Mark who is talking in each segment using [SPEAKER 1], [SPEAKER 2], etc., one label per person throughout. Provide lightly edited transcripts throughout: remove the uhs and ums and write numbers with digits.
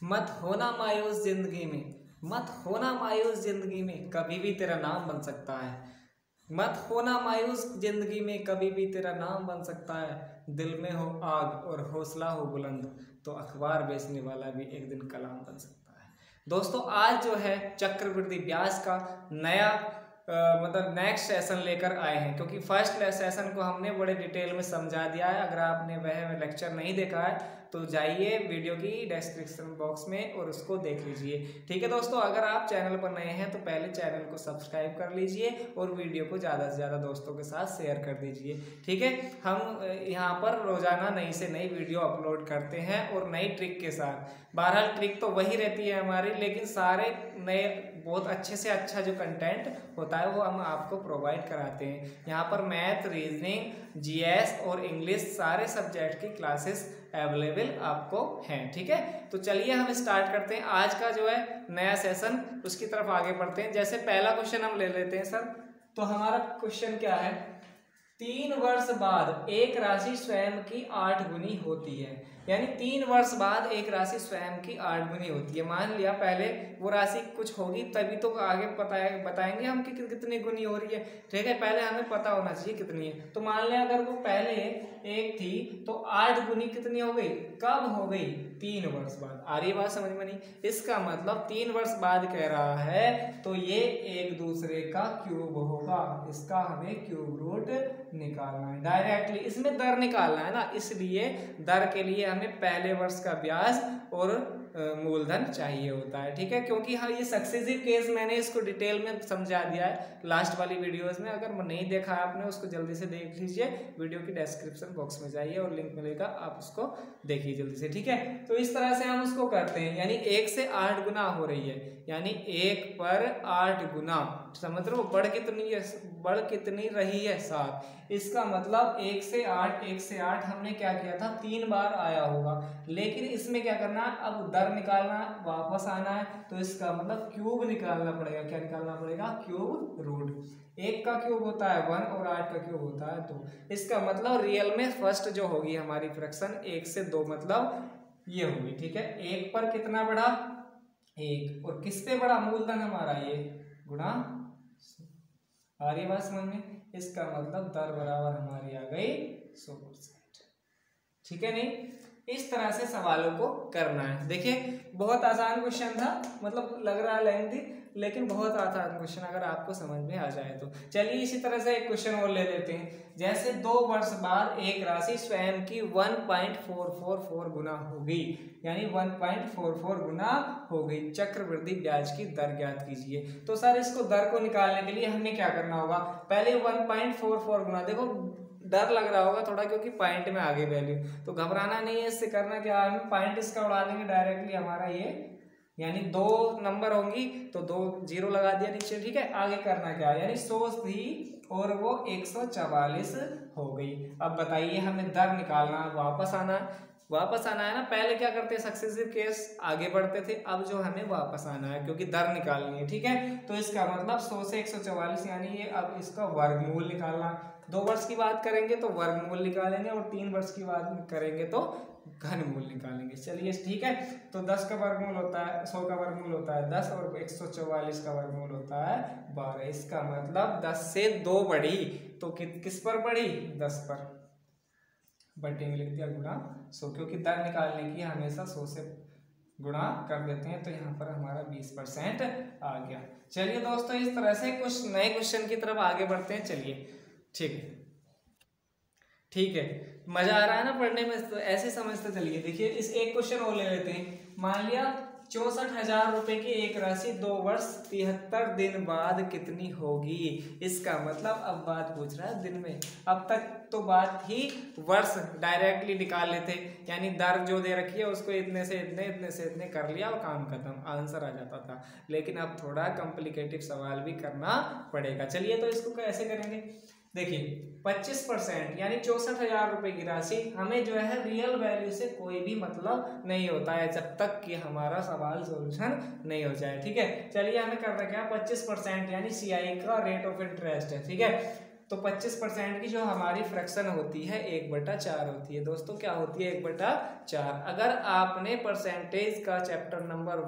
[SPEAKER 1] मत होना मायूस जिंदगी में, मत होना मायूस जिंदगी में, कभी भी तेरा नाम बन सकता है। मत होना मायूस जिंदगी में, कभी भी तेरा नाम बन सकता है। दिल में हो आग और हौसला हो बुलंद, तो अखबार बेचने वाला भी एक दिन कलाम बन सकता है। दोस्तों आज जो है चक्रवृद्धि ब्याज का नया मतलब नेक्स्ट सेशन लेकर आए हैं, क्योंकि फर्स्ट सेशन को हमने बड़े डिटेल में समझा दिया है। अगर आपने वह लेक्चर नहीं देखा है तो जाइए वीडियो की डिस्क्रिप्शन बॉक्स में और उसको देख लीजिए। ठीक है दोस्तों, अगर आप चैनल पर नए हैं तो पहले चैनल को सब्सक्राइब कर लीजिए और वीडियो को ज़्यादा से ज़्यादा दोस्तों के साथ शेयर कर दीजिए। ठीक है, हम यहाँ पर रोजाना नई से नई वीडियो अपलोड करते हैं और नई ट्रिक के साथ। बहरहाल ट्रिक तो वही रहती है हमारी, लेकिन सारे नए बहुत अच्छे से अच्छा जो कंटेंट होता है वो हम आपको प्रोवाइड कराते हैं। यहाँ पर मैथ, रीजनिंग, जीएस और इंग्लिश सारे सब्जेक्ट की क्लासेस अवेलेबल आपको हैं। ठीक है, तो चलिए हम स्टार्ट करते हैं आज का जो है नया सेशन, उसकी तरफ आगे बढ़ते हैं। जैसे पहला क्वेश्चन हम ले लेते हैं सर, तो हमारा क्वेश्चन क्या है, 3 वर्ष बाद एक राशि स्वयं की 8 गुनी होती है। यानी 3 वर्ष बाद एक राशि स्वयं की 8 गुनी होती है। मान लिया पहले वो राशि कुछ होगी तभी तो आगे बताएंगे हम कि कितनी गुनी हो रही है। ठीक है, पहले हमें पता होना चाहिए कितनी है। तो मान लिया अगर वो पहले 1 थी तो 8 गुनी कितनी हो गई, कब हो गई, 3 वर्ष बाद। आ रही बात समझ में नहीं? इसका मतलब 3 वर्ष बाद कह रहा है तो ये एक दूसरे का क्यूब होगा। इसका हमें क्यूब रूट निकालना है डायरेक्टली, इसमें दर निकालना है ना, इसलिए दर के लिए हमें पहले वर्ष का ब्याज और मूलधन चाहिए होता है। ठीक है, क्योंकि हाँ ये सक्सेसिव केस मैंने इसको डिटेल में समझा दिया है लास्ट वाली वीडियोस में। अगर नहीं देखा है आपने उसको जल्दी से देख लीजिए, वीडियो की डिस्क्रिप्शन बॉक्स में जाइए और लिंक मिलेगा, आप उसको देखिए जल्दी से। ठीक है, तो इस तरह से हम उसको करते हैं, यानी 1 से 8 गुना हो रही है, यानी 1 पर 8 गुना। समझ रहे हो, बढ़ कितनी रही है, 7। इसका मतलब 1 से 8 हमने क्या किया था, 3 बार आया होगा। लेकिन इसमें क्या करना है, अब दर निकालना है, वापस आना है, तो इसका मतलब क्यूब निकालना पड़ेगा। क्या निकालना पड़ेगा, क्यूब रूट। 1 का क्यूब होता है 1 और 8 का क्यूब होता है 2। इसका मतलब रियल में फर्स्ट जो होगी हमारी फ्रैक्शन 1 से 2 मतलब ये होगी। ठीक है, 1 पर कितना बढ़ा, 1, और किस पे बढ़ा, मूलधन हमारा ये गुणा। आ रही बात समझ में? इसका मतलब दर बराबर हमारी आ गई 100%। ठीक है, नहीं इस तरह से सवालों को करना है। देखिए बहुत आसान क्वेश्चन था, मतलब लग रहा है लेंथी, लेकिन बहुत आसान क्वेश्चन अगर आपको समझ में आ जाए तो। चलिए इसी तरह से एक क्वेश्चन और ले लेते हैं। जैसे 2 वर्ष बाद एक राशि स्वयं की 1.444 गुना होगी, यानी 1.44 गुना हो गई। चक्रवृद्धि ब्याज की दर ज्ञात कीजिए। तो सर इसको दर को निकालने के लिए हमें क्या करना होगा, पहले 1.44 गुना, देखो डर लग रहा होगा थोड़ा क्योंकि पॉइंट में आगे वैल्यू, तो घबराना नहीं है। इससे करना क्या है, पॉइंट इसका उड़ा देंगे डायरेक्टली हमारा ये, यानी 2 नंबर होंगी तो 2 जीरो लगा दिया नीचे। ठीक है, आगे करना क्या है, यानी 100 थी और वो 144 हो गई। अब बताइए हमें दर निकालना, वापस आना है ना। पहले क्या करते हैं, सक्सेसिव केस आगे बढ़ते थे, अब जो हमें वापस आना है क्योंकि दर निकालनी है। ठीक है, तो इसका मतलब 100 से 144, यानी ये अब इसका वर्गमूल निकालना। 2 वर्ष की बात करेंगे तो वर्गमूल निकालेंगे और 3 वर्ष की बात करेंगे तो घनमूल निकालेंगे। चलिए ठीक है, तो 10 का वर्गमूल होता है, 100 का वर्गमूल होता है 10 और 144 का वर्गमूल होता है 12। इसका मतलब 10 से 2 बढ़ी तो किस पर बढ़ी, 10 पर, बटे में लिख दिया गुणा 100, क्योंकि दर निकालने की हमेशा 100 से गुणा कर देते हैं, तो यहाँ पर हमारा 20% आ गया। चलिए दोस्तों इस तरह से कुछ नए क्वेश्चन की तरफ आगे बढ़ते हैं। चलिए ठीक है, मजा आ रहा है ना पढ़ने में, तो ऐसे समझते चलिए। देखिए इस एक क्वेश्चन और ले लेते हैं। मान लिया 64,000 रुपए की एक राशि 2 वर्ष 73 दिन बाद कितनी होगी। इसका मतलब अब बात पूछ रहा है दिन में, अब तक तो बात ही वर्ष डायरेक्टली निकाल लेते, यानी दर जो दे रखी है उसको इतने से इतने, इतने से इतने कर लिया और काम खत्म, आंसर आ जाता था। लेकिन अब थोड़ा कॉम्प्लिकेटिव सवाल भी करना पड़ेगा। चलिए तो इसको कैसे करेंगे, देखिए 25% यानी 64,000 रुपए की राशि हमें जो है रियल वैल्यू से कोई भी मतलब नहीं होता है जब तक कि हमारा सवाल सॉल्यूशन नहीं हो जाए। ठीक है, चलिए हमें करना क्या, 25% यानी CI का रेट ऑफ इंटरेस्ट है। ठीक है, तो 25% की जो हमारी फ्रैक्शन होती है 1/4 होती है दोस्तों। क्या होती है? 1/4। अगर आपने परसेंटेज का चैप्टर नंबर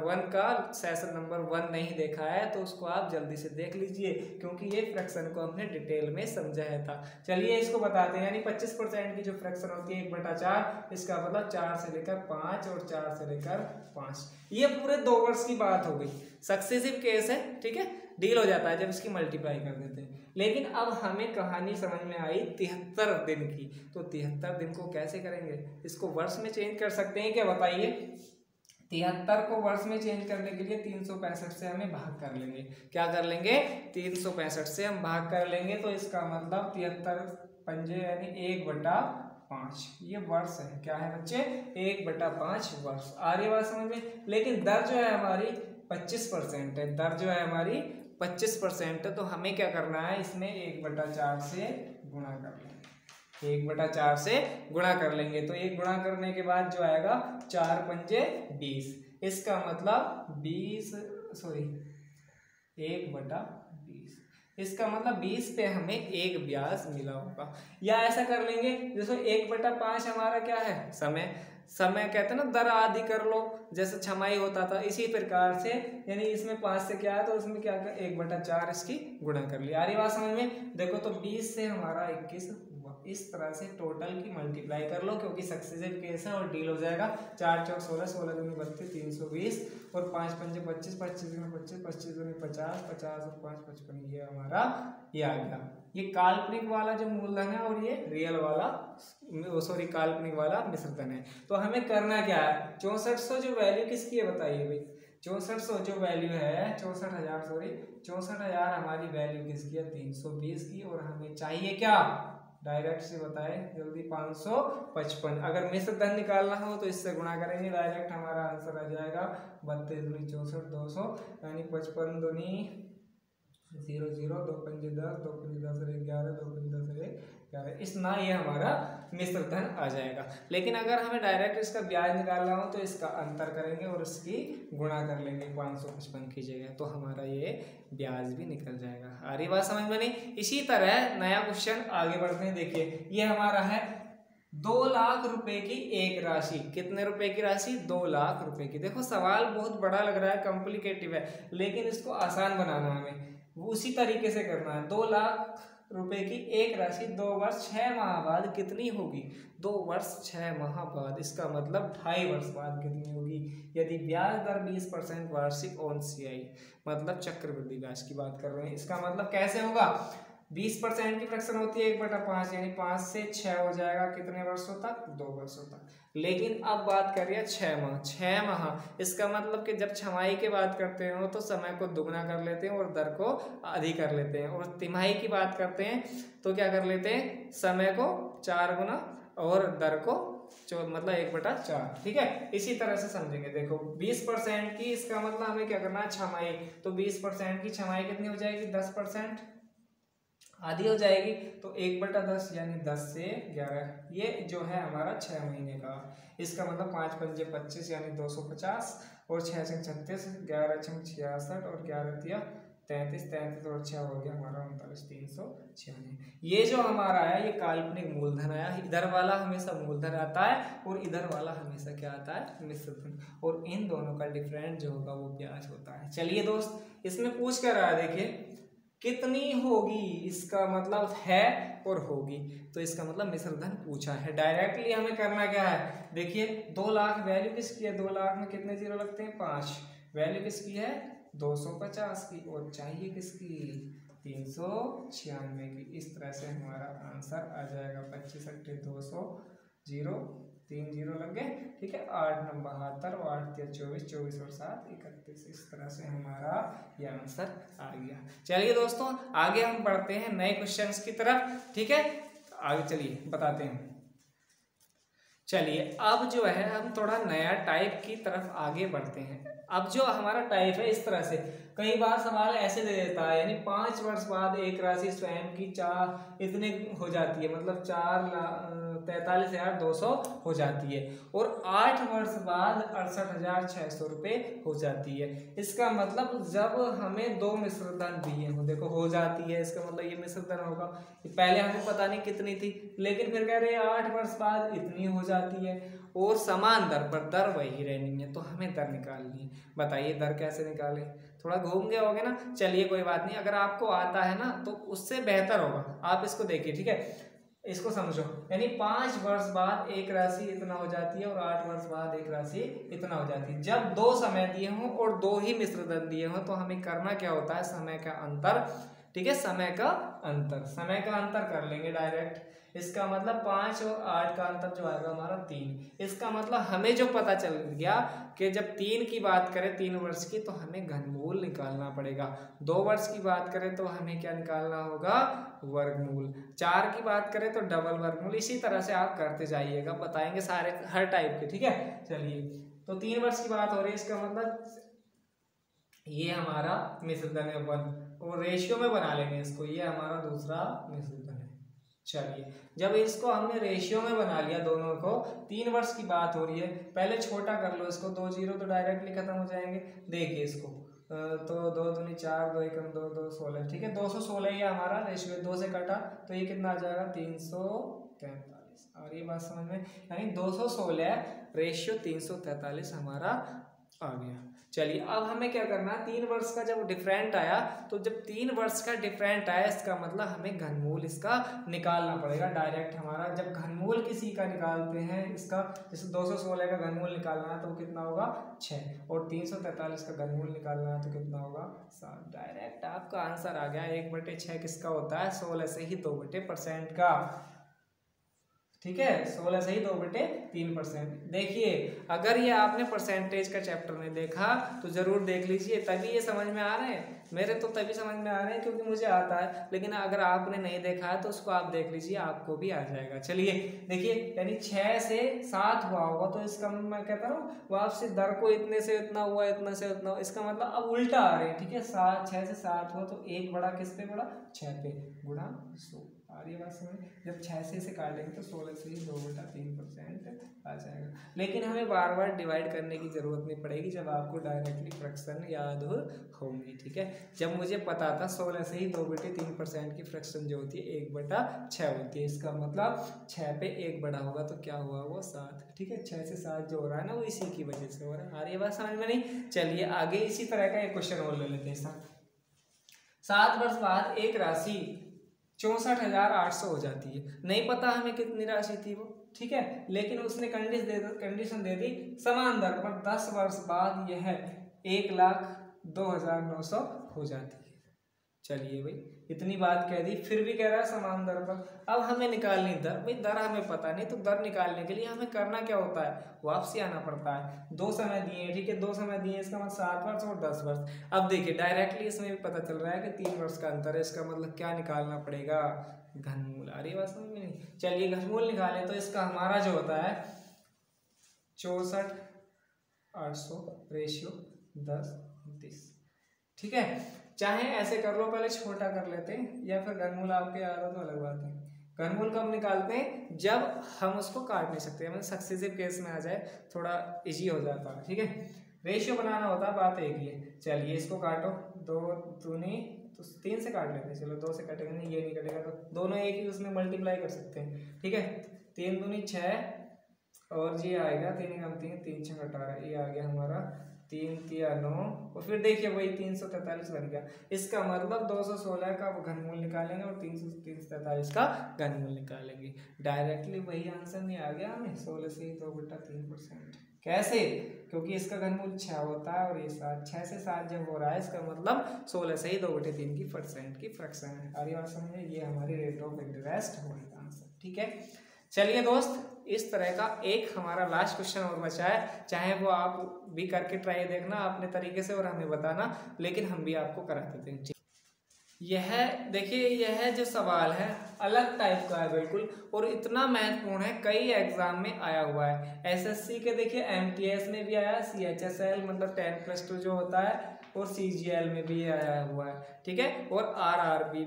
[SPEAKER 1] 1 का सेशन नंबर 1 नहीं देखा है तो उसको आप जल्दी से देख लीजिए, क्योंकि ये फ्रैक्शन को हमने डिटेल में समझाया था। चलिए इसको बताते हैं। यानी 25% की जो फ्रैक्शन होती है 1/4, इसका मतलब 4 से लेकर 5 और 4 से लेकर 5। ये पूरे 2 वर्ष की बात हो गई। सक्सेसिव केस है, ठीक है, डील हो जाता है जब इसकी मल्टीप्लाई कर देते हैं। लेकिन अब हमें कहानी समझ में आई 73 दिन की। तो 73 दिन को कैसे करेंगे? इसको वर्ष में चेंज कर सकते हैं क्या? बताइए। 73 को वर्ष में चेंज करने के लिए 365 से हमें भाग कर लेंगे। क्या कर लेंगे? 365 से हम भाग कर लेंगे। तो इसका मतलब 73 पंजे यानी 1/5 ये वर्ष है। क्या है बच्चे? 1/5 वर्ष। आ रही बात समझ में? लेकिन दर जो है हमारी 25% है। दर जो है हमारी 25% है। तो हमें क्या करना है? इसमें 1/4 से गुणा कर लेंगे। 1/4 से गुणा कर लेंगे। तो 1 गुणा करने के बाद जो आएगा 4 पंजे 20। इसका मतलब 1/20। इसका मतलब 20 पे हमें एक ब्याज मिला होगा। या ऐसा कर लेंगे, जैसे 1/5 हमारा क्या है? समय कहते हैं ना, दर आदि कर लो, जैसे छमाही होता था, इसी प्रकार से। यानी इसमें 5 से क्या है तो उसमें क्या कर 1/4 इसकी गुणा कर लिया। आ रही बात समझ में? देखो तो 20 से हमारा 21 हुआ। इस तरह से टोटल की मल्टीप्लाई कर लो, क्योंकि सक्सेसिव केस है और डील हो जाएगा। 4 चौक 16, 16 दूनी 32, 320 और 5 पंजे 25, 25 दूनी 25, 25 दूनी 50, 50 और 5 55। ये हमारा ये आ गया। ये काल्पनिक वाला जो मूलधन है और ये रियल वाला काल्पनिक वाला मिश्रधन है। तो हमें करना क्या है? 6400 जो वैल्यू किसकी है बताइए भाई? 6400 जो वैल्यू है 64,000 हमारी वैल्यू किसकी है? 320 की। और हमें चाहिए क्या? डायरेक्ट से बताए जल्दी। 555। अगर मिश्र धन निकालना हो तो इससे गुणा करेंगे, डायरेक्ट हमारा आंसर आ जाएगा 32 दूनी 64, 200 यानी 55 दूनी 0 0, 2 पंजे 10, 2 पंजे 10 और 11, 2 पंजे 10 और 11। इस ना ये हमारा मिश्र धन आ जाएगा। लेकिन अगर हमें डायरेक्ट इसका ब्याज निकालना हो तो इसका अंतर करेंगे और इसकी गुणा कर लेंगे 555 की जगह, तो हमारा ये ब्याज भी निकल जाएगा। आ रही बात समझ में? नहीं? इसी तरह नया क्वेश्चन आगे बढ़ते हैं। देखिए ये हमारा है 2 लाख रुपए की एक राशि। कितने रुपए की राशि? 2 लाख रुपए की। देखो सवाल बहुत बड़ा लग रहा है, कॉम्प्लिकेटिव है, लेकिन इसको आसान बनाना हमें वो उसी तरीके से करना है। 2 लाख रुपए की एक राशि 2 वर्ष 6 माह बाद कितनी होगी? 2 वर्ष 6 माह बाद, इसका मतलब 2.5 वर्ष बाद कितनी होगी? यदि ब्याज दर 20% वार्षिक OCI, मतलब चक्रवृद्धि ब्याज की बात कर रहे हैं। इसका मतलब कैसे होगा? 20% की फ्रैक्शन होती है 1/5, यानी 5 से 6 हो जाएगा। कितने वर्षों तक? 2 वर्षों तक। लेकिन अब बात करिए 6 माह। 6 माह इसका मतलब कि जब छमाही की बात करते हो तो समय को दुगना कर लेते हैं और दर को आधी कर लेते हैं, और तिमाही की बात करते हैं तो क्या कर लेते हैं? समय को 4 गुना और दर को मतलब 1/4। ठीक है, इसी तरह से समझेंगे। देखो 20% की, इसका मतलब हमें क्या करना है? छमाही। तो 20% की छमाही कितनी हो जाएगी? 10%, आधी हो जाएगी। तो 1/10 यानी 10 से 11। ये जो है हमारा 6 महीने का। इसका मतलब 5 पंजे 25 यानी 250 और 6 से 36, 11 छम 66 और 11 तिया 33, 33 और 6 हो गया हमारा 39, 396। ये जो हमारा है ये काल्पनिक मूलधन आया। इधर वाला हमेशा मूलधन आता है और इधर वाला हमेशा क्या आता है? मिश्रधन। और इन दोनों का डिफरेंट जो होगा वो ब्याज होता है। चलिए दोस्त, इसमें पूछ कर रहा है, देखिए कितनी होगी, इसका मतलब है और होगी, तो इसका मतलब मिश्रधन पूछा है। डायरेक्टली हमें करना क्या है? देखिए 2 लाख वैल्यू किसकी है? 2 लाख में कितने जीरो लगते हैं? 5। वैल्यू किसकी है? 250 की। और चाहिए किसकी? 396 की। इस तरह से हमारा आंसर आ जाएगा 25 अट्ठे 200 0 3 जीरो लग गए। ठीक है, 8 नंबर 72 और 8 3 24, 24 और 7 31। इस तरह से हमारा ये आंसर आ गया। चलिए दोस्तों आगे हम बढ़ते हैं नए क्वेश्चंस की तरफ। ठीक है, आगे चलिए बताते हैं। चलिए अब जो है हम थोड़ा नया टाइप की तरफ आगे बढ़ते हैं। अब जो हमारा टाइप है इस तरह से, कई बार सवाल ऐसे दे देता है, यानी 5 वर्ष बाद एक राशि स्वयं की 4 इतने हो जाती है, मतलब 4 43,200 हो जाती है और 8 वर्ष बाद 68,600 रुपये हो जाती है। इसका मतलब जब हमें दो मिश्र धन दिए हो, देखो हो जाती है, इसका मतलब ये मिश्र धन होगा। पहले हमें पता नहीं कितनी थी, लेकिन फिर कह रहे हैं 8 वर्ष बाद इतनी हो जाती है और समान दर पर, दर वही रहनी है, तो हमें दर निकालनी है। बताइए दर कैसे निकालें? थोड़ा घूम गए होगे ना, चलिए कोई बात नहीं, अगर आपको आता है ना तो उससे बेहतर होगा। आप इसको देखिए, ठीक है, इसको समझो। यानी 5 वर्ष बाद एक राशि इतना हो जाती है और 8 वर्ष बाद एक राशि इतना हो जाती है। जब दो समय दिए हों और दो ही मिश्र धन दिए हों तो हमें करना क्या होता है, समय का अंतर, ठीक है, समय का अंतर कर लेंगे डायरेक्ट। इसका मतलब 5 और 8 का अंतर जो आएगा हमारा 3। इसका मतलब हमें जो पता चल गया कि जब 3 की बात करें 3 वर्ष की, तो हमें घनमूल निकालना पड़ेगा। 2 वर्ष की बात करें तो हमें क्या निकालना होगा, वर्गमूल। 4 की बात करें तो डबल वर्गमूल। इसी तरह से आप करते जाइएगा, बताएंगे सारे हर टाइप के, ठीक है। चलिए, तो 3 वर्ष की बात हो रही है, इसका मतलब ये हमारा मिश्र धन है 1 और रेशियो में बना लेंगे इसको, ये हमारा दूसरा मिश्र धन है। चलिए, जब इसको हमने रेशियो में बना लिया दोनों को, 3 वर्ष की बात हो रही है, पहले छोटा कर लो इसको, 2 0 तो डायरेक्टली खत्म हो जाएंगे। देखिए इसको, तो 2 दूनी 4, 2 एकम 2, 2 16, ठीक है, 216 ये हमारा रेशियो, 2 से कटा तो ये कितना आ जाएगा 343। और ये बात समझ में, यानी 216 रेशियो 343 हमारा आ गया। चलिए, अब हमें क्या करना है, 3 वर्ष का जब डिफरेंट आया, तो जब 3 वर्ष का डिफरेंट आया इसका मतलब हमें घनमूल इसका निकालना पड़ेगा डायरेक्ट। हमारा जब घनमूल किसी का निकालते हैं इसका, जैसे 216 का घनमूल निकालना है तो कितना होगा 6 और 343 का घनमूल निकालना है तो कितना होगा 7। डायरेक्ट आपका आंसर आ गया। 1/6 किसका होता है, 16 से ही 2% का, ठीक है, 16 से ही 2/3%। देखिए, अगर ये आपने परसेंटेज का चैप्टर में देखा तो जरूर देख लीजिए, तभी ये समझ में आ रहे हैं। मेरे तो तभी समझ में आ रहे हैं क्योंकि मुझे आता है, लेकिन अगर आपने नहीं देखा है तो उसको आप देख लीजिए, आपको भी आ जाएगा। चलिए देखिए, यानी 6 से 7 हुआ होगा तो इसका मैं कहता हूँ वापसी दर को इतने से इतना हुआ, इतना से इतना हुआ, इसका मतलब अब उल्टा आ रहे हैं, ठीक है। 6 से 7 हुआ तो 1 बड़ा किस पे बड़ा, 6 पे, गुणा 100। और ये बात समझ, जब 6 से इसे काटेंगे तो 16 से ही 2/3% आ जाएगा। लेकिन हमें बार बार डिवाइड करने की जरूरत नहीं पड़ेगी जब आपको डायरेक्टली फ्रैक्शन याद होंगी, ठीक है। जब मुझे पता था 16 से ही 2/3% की फ्रैक्शन जो होती है 1/6 होती है, इसका मतलब 6 पे 1 बड़ा होगा तो क्या हुआ वो 7, ठीक है। 6 से 7 जो हो रहा है ना वो इसी की वजह से हो रहा है। और ये बात समझ में नहीं, चलिए आगे इसी तरह का एक क्वेश्चन और ले लेते हैं। 7 वर्ष बाद एक राशि 64,800 हो जाती है। नहीं पता हमें कितनी राशि थी वो, ठीक है, लेकिन उसने कंडीशन दे दी समान दर पर 10 वर्ष बाद यह 1,02,900 हो जाती है। चलिए भाई, इतनी बात कह दी, फिर भी कह रहा है समान दर पर। अब हमें निकालनी दर, भाई दर हमें पता नहीं, तो दर निकालने के लिए हमें करना क्या होता है, वापसी आना पड़ता है। 2 समय दिए हैं, ठीक है, 2 समय दिए, इसका मतलब 7 वर्ष और 10 वर्ष। अब देखिए डायरेक्टली इसमें भी पता चल रहा है कि 3 वर्ष का अंतर है, इसका मतलब क्या निकालना पड़ेगा, घनमूल। अरे बात समझ में नहीं, चलिए घनमूल निकालें तो इसका हमारा जो होता है 64,800 रेशियो 10:30, ठीक है। चाहे ऐसे कर लो, पहले छोटा कर लेते हैं, या फिर घनमूल आपके आ रहा तो अलग बात है। घनमूल कब निकालते हैं, जब हम उसको काट नहीं सकते, मतलब सक्सेसिव केस में आ जाए थोड़ा इजी हो जाता है, ठीक है। रेशियो बनाना होता है, बात एक ही है। चलिए इसको काटो, 2 दूनी तो 3 से काट लेते हैं, चलो 2 से कटेगा नहीं, ये नहीं कटेगा, तो दोनों एक ही उसमें मल्टीप्लाई कर सकते हैं, ठीक है। 3 दूनी 6 और ये आएगा 3 एकम 3, 3 6 18, ये आ गया हमारा 3 3 9 और फिर देखिए वही 343 बन गया। इसका मतलब 216 का घनमूल निकालेंगे और 343 का घनमूल निकालेंगे। डायरेक्टली वही आंसर नहीं आ गया हमें, 16 से 2/3%। कैसे, क्योंकि इसका घनमूल 6 होता है और ये 7, 6 से 7 जब हो रहा है इसका मतलब 16 से ही 2/3% की फ्रैक्शन है। और ये बात समझिए, ये हमारी रेट ऑफ इंटरेस्ट होगा आंसर, ठीक है। चलिए दोस्त, इस तरह का एक हमारा लास्ट क्वेश्चन और बचा है, चाहे वो आप भी करके ट्राई देखना अपने तरीके से और हमें बताना, लेकिन हम भी आपको करा देते हैं। यह देखिए, यह जो सवाल है अलग टाइप का है बिल्कुल, और इतना महत्वपूर्ण है, कई एग्जाम में आया हुआ है। एसएससी के देखिए MTS में भी आया, CHSL मतलब 10+2 जो होता है और CGL में भी ये आया हुआ है, ठीक है, और RRB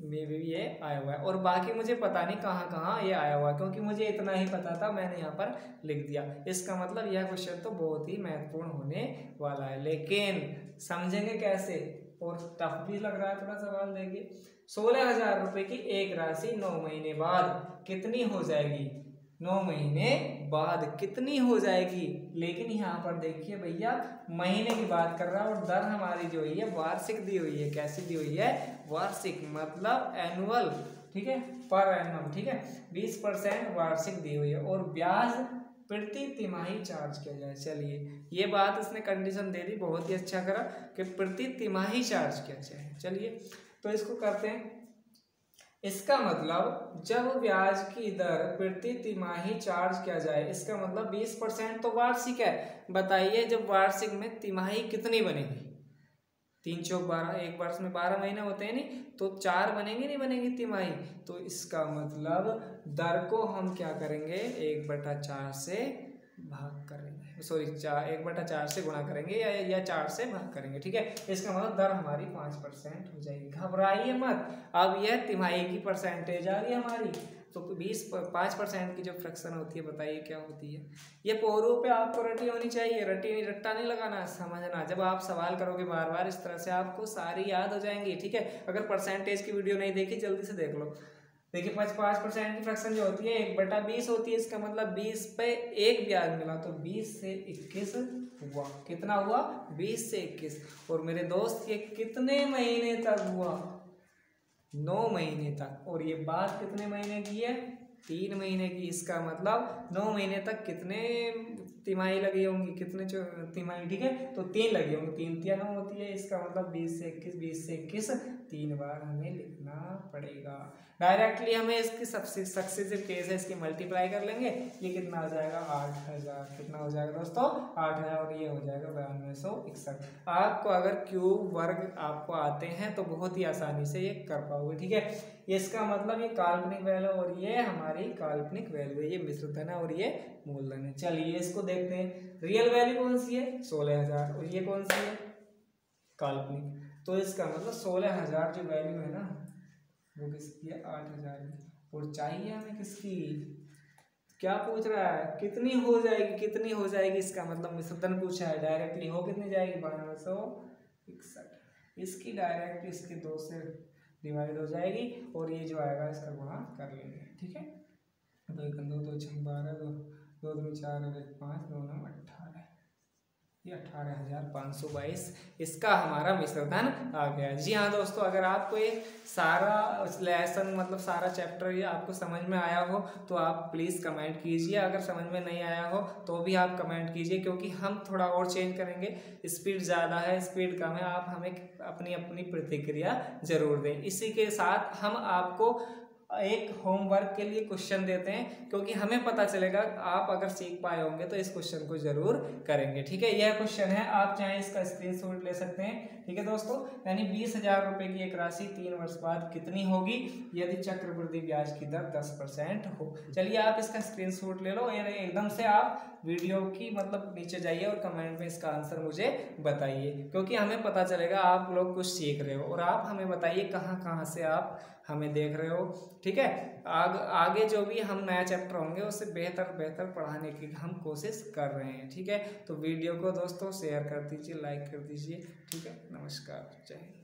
[SPEAKER 1] में भी ये आया हुआ है, और बाकी मुझे पता नहीं कहाँ कहाँ ये आया हुआ है, क्योंकि मुझे इतना ही पता था, मैंने यहाँ पर लिख दिया। इसका मतलब यह क्वेश्चन तो बहुत ही महत्वपूर्ण होने वाला है, लेकिन समझेंगे कैसे, और टफ भी लग रहा है थोड़ा सवाल। देखिए 16,000 रुपये की एक राशि 9 महीने बाद कितनी हो जाएगी, 9 महीने बाद कितनी हो जाएगी। लेकिन यहाँ पर देखिए भैया महीने की बात कर रहा है, और दर हमारी जो हुई है वार्षिक दी हुई है। कैसी दी हुई है, वार्षिक, मतलब एनुअल, ठीक है, पर एनम, ठीक है, 20% वार्षिक दी हुई है, और ब्याज प्रति तिमाही चार्ज किया जाए। चलिए ये बात इसने कंडीशन दे दी, बहुत ही अच्छा करा कि प्रति तिमाही चार्ज किया जाए। चलिए तो इसको करते हैं। इसका मतलब जब ब्याज की दर प्रति तिमाही चार्ज किया जाए, इसका मतलब 20% तो वार्षिक है। बताइए जब वार्षिक में तिमाही कितनी बनेगी, 3 चौक 12, एक वर्ष में 12 महीने होते हैं नहीं, तो 4 बनेंगे, नहीं बनेगी तिमाही। तो इसका मतलब दर को हम क्या करेंगे, 1/4 से भाग करेंगे, सॉरी 1/4 से गुणा करेंगे, या 4 से भाग करेंगे, ठीक है। इसका मतलब दर हमारी 5% हो जाएगी। घबराइए मत, अब यह तिमाही की परसेंटेज आ गई हमारी। तो 5% की जो फ्रैक्शन होती है, बताइए क्या होती है। ये पोरों पे आपको रटी होनी चाहिए, रट्टा नहीं लगाना, समझना। जब आप सवाल करोगे बार बार इस तरह से, आपको सारी याद हो जाएंगी, ठीक है। अगर परसेंटेज की वीडियो नहीं देखी, जल्दी से देख लो। देखिए 5% की फ्रैक्शन जो होती है 1/20 होती है। इसका मतलब 20 पे 1 ब्याज मिला, तो 20 से 21 हुआ। कितना हुआ, 20 से 21। और मेरे दोस्त ये कितने महीने तक हुआ, 9 महीने तक। और ये बात कितने महीने की है, 3 महीने की। इसका मतलब 9 महीने तक कितने तिमाही लगी होंगी, कितने तिमाही, ठीक है, तो 3 लगी होंगी, 3 3 9 होती है। इसका मतलब 20 से 21, 20 से 21 3 बार हमें लिखना पड़ेगा। डायरेक्टली हमें इसकी सबसे सक्सेसिव केस है, इसकी मल्टीप्लाई कर लेंगे। ये कितना हो जाएगा, 8,000। कितना हो जाएगा दोस्तों, 8,000, और ये हो जाएगा 9261। आपको अगर क्यूब वर्ग आपको आते हैं तो बहुत ही आसानी से ये कर पाओगे, ठीक है। इसका मतलब ये काल्पनिक वैल्यू और ये हमारी काल्पनिक वैल्यू है, ये मिश्रधन है और ये मूलधन है। चलिए इसको देखते हैं। रियल वैल्यू कौन सी है, 16,000, और ये कौन सी है, काल्पनिक। तो इसका मतलब 16,000 जो वैल्यू है ना, वो किसकी है, 8,000 की। और चाहिए हमें किसकी, क्या पूछ रहा है, कितनी हो जाएगी, कितनी हो जाएगी। इसका मतलब मिश्रधन पूछा है, डायरेक्टली हो कितनी जाएगी, 9261। इसकी डायरेक्ट इसके 2 से डिवाइड हो जाएगी, और ये जो आएगा इसका गुणा कर लेंगे, ठीक है। 2 1 2 2 6 12 2 2 2 4 1 5 2 9 18, ये 18,522 इसका हमारा मिश्रधन आ गया। जी हाँ दोस्तों, अगर आपको ये सारा लेसन मतलब सारा चैप्टर ये आपको समझ में आया हो तो आप प्लीज़ कमेंट कीजिए। अगर समझ में नहीं आया हो तो भी आप कमेंट कीजिए, क्योंकि हम थोड़ा और चेंज करेंगे। स्पीड ज़्यादा है, स्पीड कम है, आप हमें अपनी अपनी प्रतिक्रिया जरूर दें। इसी के साथ हम आपको एक होमवर्क के लिए क्वेश्चन देते हैं, क्योंकि हमें पता चलेगा आप अगर सीख पाए होंगे तो इस क्वेश्चन को जरूर करेंगे, ठीक है। यह क्वेश्चन है, आप चाहें इसका स्क्रीनशॉट ले सकते हैं, ठीक है दोस्तों। यानी 20,000 रुपए की एक राशि 3 वर्ष बाद कितनी होगी यदि चक्रवृद्धि ब्याज की दर 10% हो। चलिए आप इसका स्क्रीनशॉट ले लो, एकदम से आप वीडियो की मतलब नीचे जाइए और कमेंट में इसका आंसर मुझे बताइए, क्योंकि हमें पता चलेगा आप लोग कुछ सीख रहे हो। और आप हमें बताइए कहाँ कहाँ से आप हमें देख रहे हो, ठीक है। आगे जो भी हम नया चैप्टर होंगे उससे बेहतर पढ़ाने की हम कोशिश कर रहे हैं, ठीक है। तो वीडियो को दोस्तों शेयर कर दीजिए, लाइक कर दीजिए, ठीक है। नमस्कार, जय हिंद।